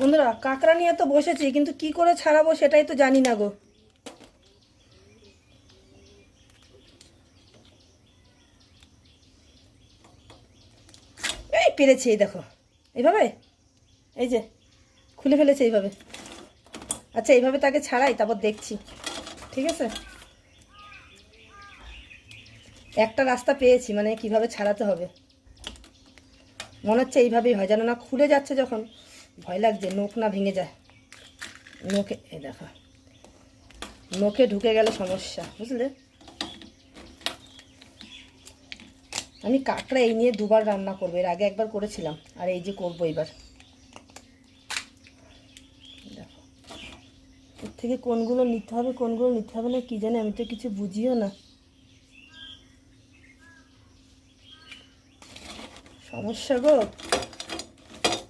বন্ধুরা কাঁকড়া নিয়ে তো বসেছি, কিন্তু কি করে ছাড়াবো সেটাই তো জানি না গো। এই পেরেছি, এই দেখো এইভাবে, এই যে খুলে ফেলেছে এইভাবে। আচ্ছা এইভাবে তাকে ছাড়াই, তারপর দেখছি। ঠিক আছে, একটা রাস্তা পেয়েছি, মানে কিভাবে ছাড়াতে হবে। মনে হচ্ছে এইভাবেই হয়, জানো না, খুলে যাচ্ছে যখন ভয় লাগছে নখ না ভেঙে যায়। নখে, এই দেখো নখে ঢুকে গেলে সমস্যা, বুঝলে। আমি কাঁকড়া এই নিয়ে দুবার রান্না করবো, এর আগে একবার করেছিলাম, আর এই যে করবো এবার। দেখো এর থেকে কোনগুলো নিতে হবে কোনগুলো নিতে হবে না কি জানি, আমি তো কিছু বুঝিও না, সমস্যা গো।